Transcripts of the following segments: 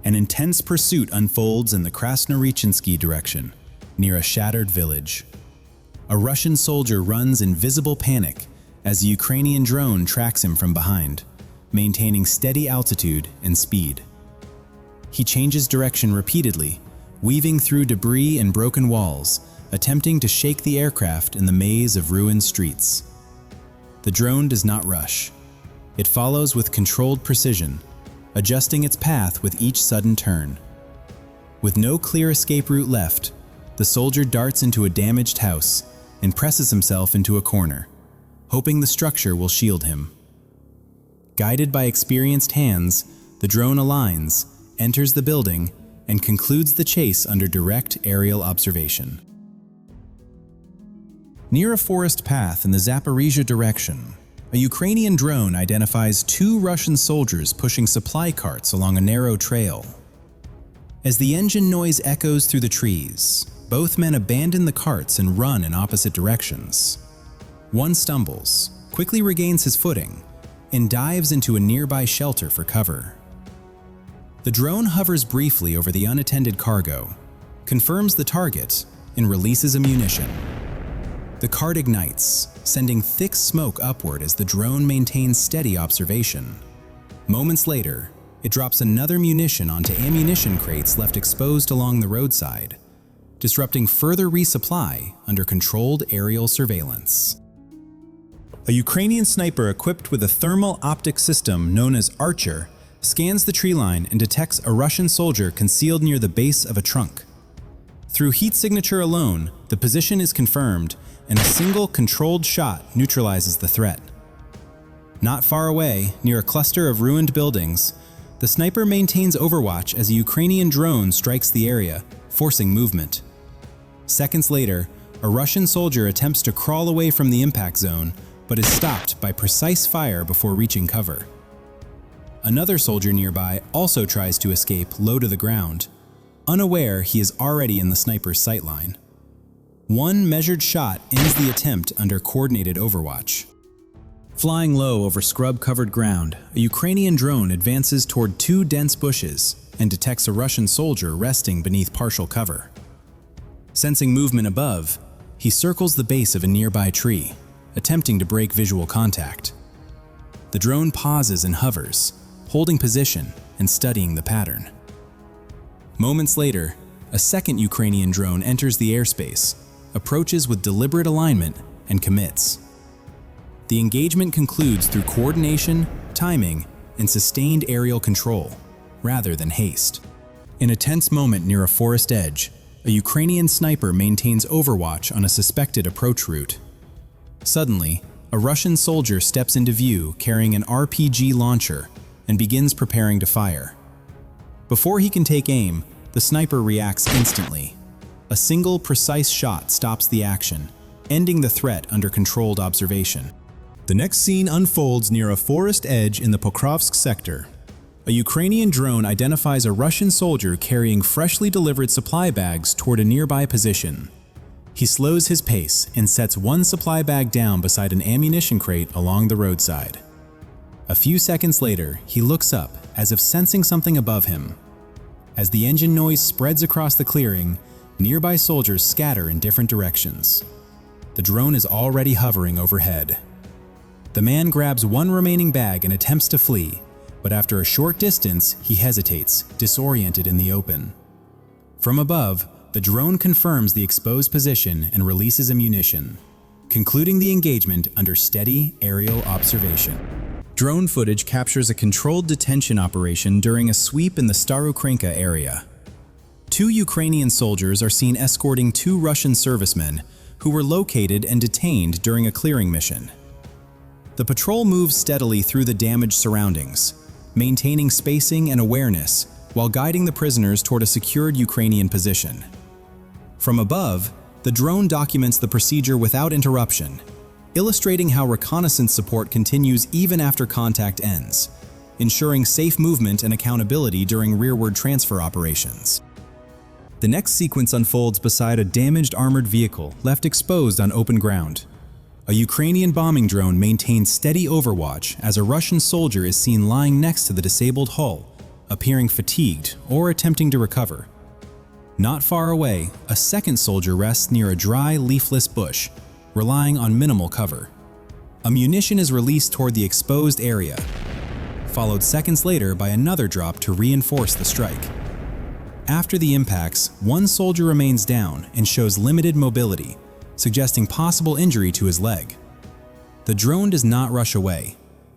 An intense pursuit unfolds in the Krasnorechinsky direction, near a shattered village. A Russian soldier runs in visible panic as the Ukrainian drone tracks him from behind, maintaining steady altitude and speed. He changes direction repeatedly, weaving through debris and broken walls, attempting to shake the aircraft in the maze of ruined streets. The drone does not rush. It follows with controlled precision, adjusting its path with each sudden turn. With no clear escape route left, the soldier darts into a damaged house and presses himself into a corner, hoping the structure will shield him. Guided by experienced hands, the drone aligns, enters the building, and concludes the chase under direct aerial observation. Near a forest path in the Zaporizhia direction, a Ukrainian drone identifies two Russian soldiers pushing supply carts along a narrow trail. As the engine noise echoes through the trees, both men abandon the carts and run in opposite directions. One stumbles, quickly regains his footing, and dives into a nearby shelter for cover. The drone hovers briefly over the unattended cargo, confirms the target, and releases ammunition. The cart ignites, sending thick smoke upward as the drone maintains steady observation. Moments later, it drops another munition onto ammunition crates left exposed along the roadside, disrupting further resupply under controlled aerial surveillance. A Ukrainian sniper equipped with a thermal optic system known as Archer scans the tree line and detects a Russian soldier concealed near the base of a trunk. Through heat signature alone, the position is confirmed, and a single controlled shot neutralizes the threat. Not far away, near a cluster of ruined buildings, the sniper maintains overwatch as a Ukrainian drone strikes the area, forcing movement. Seconds later, a Russian soldier attempts to crawl away from the impact zone, but is stopped by precise fire before reaching cover. Another soldier nearby also tries to escape low to the ground, unaware he is already in the sniper's sightline. One measured shot ends the attempt under coordinated overwatch. Flying low over scrub-covered ground, a Ukrainian drone advances toward two dense bushes and detects a Russian soldier resting beneath partial cover. Sensing movement above, he circles the base of a nearby tree, attempting to break visual contact. The drone pauses and hovers, holding position and studying the pattern. Moments later, a second Ukrainian drone enters the airspace, approaches with deliberate alignment, and commits. The engagement concludes through coordination, timing, and sustained aerial control, rather than haste. In a tense moment near a forest edge, a Ukrainian sniper maintains overwatch on a suspected approach route. Suddenly, a Russian soldier steps into view carrying an RPG launcher and begins preparing to fire. Before he can take aim, the sniper reacts instantly. A single precise shot stops the action, ending the threat under controlled observation. The next scene unfolds near a forest edge in the Pokrovsk sector. A Ukrainian drone identifies a Russian soldier carrying freshly delivered supply bags toward a nearby position. He slows his pace and sets one supply bag down beside an ammunition crate along the roadside. A few seconds later, he looks up as if sensing something above him. As the engine noise spreads across the clearing, nearby soldiers scatter in different directions. The drone is already hovering overhead. The man grabs one remaining bag and attempts to flee, but after a short distance, he hesitates, disoriented in the open. From above, the drone confirms the exposed position and releases ammunition, concluding the engagement under steady aerial observation. Drone footage captures a controlled detention operation during a sweep in the Starokrinka area. Two Ukrainian soldiers are seen escorting two Russian servicemen who were located and detained during a clearing mission. The patrol moves steadily through the damaged surroundings, maintaining spacing and awareness while guiding the prisoners toward a secured Ukrainian position. From above, the drone documents the procedure without interruption, illustrating how reconnaissance support continues even after contact ends, ensuring safe movement and accountability during rearward transfer operations. The next sequence unfolds beside a damaged armored vehicle left exposed on open ground. A Ukrainian bombing drone maintains steady overwatch as a Russian soldier is seen lying next to the disabled hull, appearing fatigued or attempting to recover. Not far away, a second soldier rests near a dry, leafless bush, relying on minimal cover. A munition is released toward the exposed area, followed seconds later by another drop to reinforce the strike. After the impacts, one soldier remains down and shows limited mobility, suggesting possible injury to his leg. The drone does not rush away.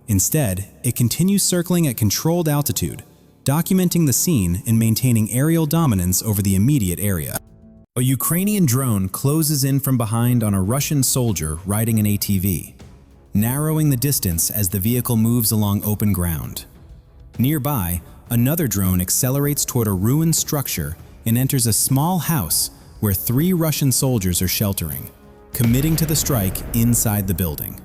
Instead, it continues circling at controlled altitude, documenting the scene and maintaining aerial dominance over the immediate area. A Ukrainian drone closes in from behind on a Russian soldier riding an ATV, narrowing the distance as the vehicle moves along open ground. Nearby, another drone accelerates toward a ruined structure and enters a small house where 3 Russian soldiers are sheltering, committing to the strike inside the building.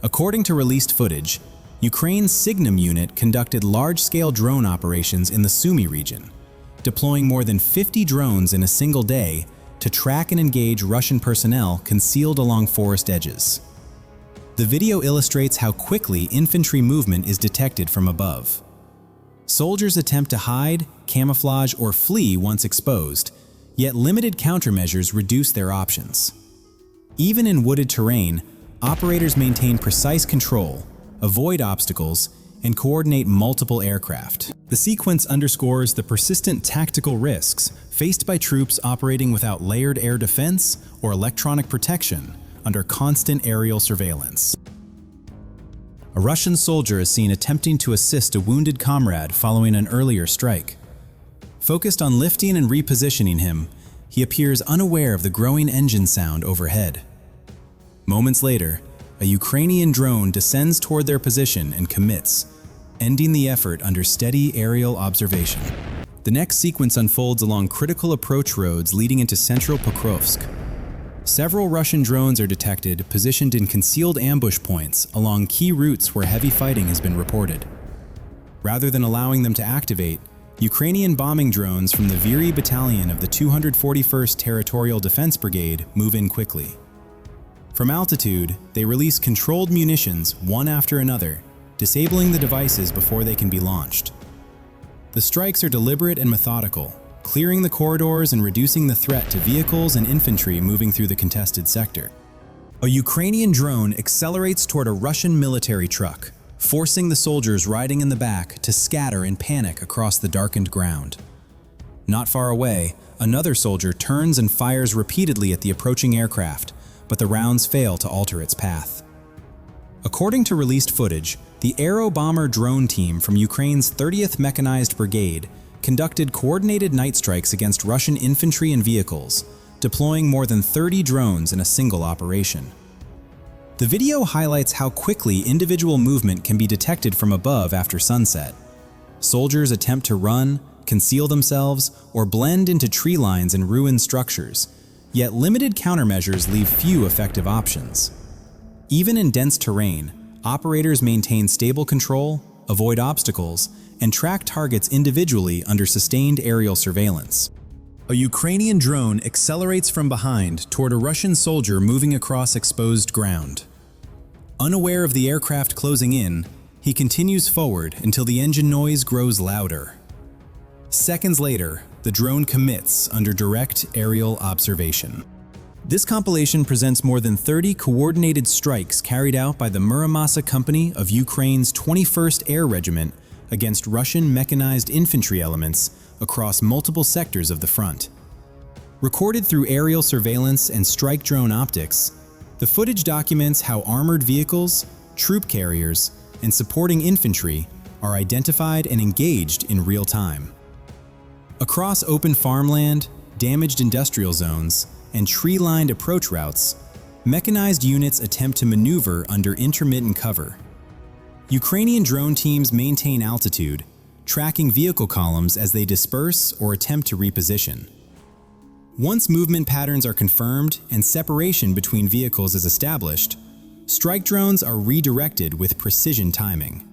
According to released footage, Ukraine's Signum unit conducted large-scale drone operations in the Sumy region, deploying more than 50 drones in a single day to track and engage Russian personnel concealed along forest edges. The video illustrates how quickly infantry movement is detected from above. Soldiers attempt to hide, camouflage, or flee once exposed, yet limited countermeasures reduce their options. Even in wooded terrain, operators maintain precise control, avoid obstacles, and coordinate multiple aircraft. The sequence underscores the persistent tactical risks faced by troops operating without layered air defense or electronic protection under constant aerial surveillance. A Russian soldier is seen attempting to assist a wounded comrade following an earlier strike. Focused on lifting and repositioning him, he appears unaware of the growing engine sound overhead. Moments later, a Ukrainian drone descends toward their position and commits, ending the effort under steady aerial observation. The next sequence unfolds along critical approach roads leading into central Pokrovsk. Several Russian drones are detected positioned in concealed ambush points along key routes where heavy fighting has been reported. Rather than allowing them to activate, Ukrainian bombing drones from the Vyry Battalion of the 241st Territorial Defense Brigade move in quickly. From altitude, they release controlled munitions one after another, disabling the devices before they can be launched. The strikes are deliberate and methodical, clearing the corridors and reducing the threat to vehicles and infantry moving through the contested sector. A Ukrainian drone accelerates toward a Russian military truck, forcing the soldiers riding in the back to scatter in panic across the darkened ground. Not far away, another soldier turns and fires repeatedly at the approaching aircraft, but the rounds fail to alter its path. According to released footage, the Aero Bomber drone team from Ukraine's 30th Mechanized Brigade conducted coordinated night strikes against Russian infantry and vehicles, deploying more than 30 drones in a single operation. The video highlights how quickly individual movement can be detected from above after sunset. Soldiers attempt to run, conceal themselves, or blend into tree lines and ruined structures, yet limited countermeasures leave few effective options. Even in dense terrain, operators maintain stable control, avoid obstacles, and track targets individually under sustained aerial surveillance. A Ukrainian drone accelerates from behind toward a Russian soldier moving across exposed ground. Unaware of the aircraft closing in, he continues forward until the engine noise grows louder. Seconds later, the drone commits under direct aerial observation. This compilation presents more than 30 coordinated strikes carried out by the Muramasa Company of Ukraine's 21st Air Regiment against Russian mechanized infantry elements across multiple sectors of the front. Recorded through aerial surveillance and strike drone optics, the footage documents how armored vehicles, troop carriers, and supporting infantry are identified and engaged in real time. Across open farmland, damaged industrial zones, and tree-lined approach routes, mechanized units attempt to maneuver under intermittent cover. Ukrainian drone teams maintain altitude, tracking vehicle columns as they disperse or attempt to reposition. Once movement patterns are confirmed and separation between vehicles is established, strike drones are redirected with precision timing.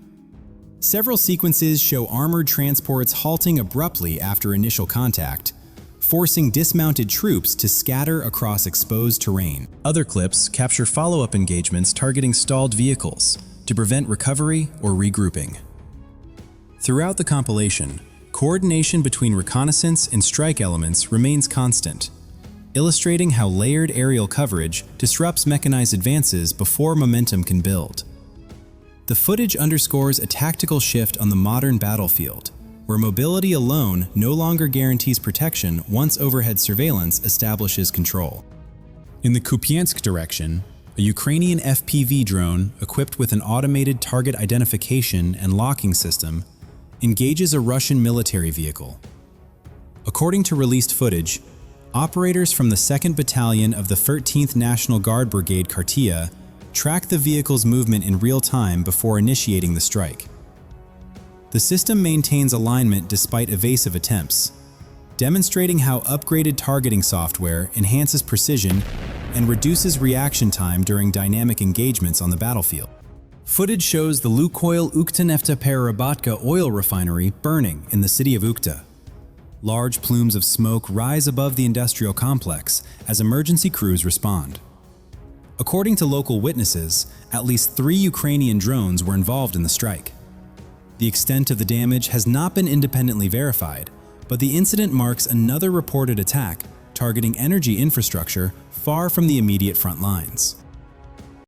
Several sequences show armored transports halting abruptly after initial contact, forcing dismounted troops to scatter across exposed terrain. Other clips capture follow-up engagements targeting stalled vehicles to prevent recovery or regrouping. Throughout the compilation, coordination between reconnaissance and strike elements remains constant, illustrating how layered aerial coverage disrupts mechanized advances before momentum can build. The footage underscores a tactical shift on the modern battlefield, where mobility alone no longer guarantees protection once overhead surveillance establishes control. In the Kupiansk direction, a Ukrainian FPV drone equipped with an automated target identification and locking system engages a Russian military vehicle. According to released footage, operators from the 2nd Battalion of the 13th National Guard Brigade Kartia track the vehicle's movement in real time before initiating the strike. The system maintains alignment despite evasive attempts, demonstrating how upgraded targeting software enhances precision and reduces reaction time during dynamic engagements on the battlefield. Footage shows the Lukoil Ukta-Nefteperorabatka oil refinery burning in the city of Ukta. Large plumes of smoke rise above the industrial complex as emergency crews respond. According to local witnesses, at least 3 Ukrainian drones were involved in the strike. The extent of the damage has not been independently verified, but the incident marks another reported attack targeting energy infrastructure far from the immediate front lines.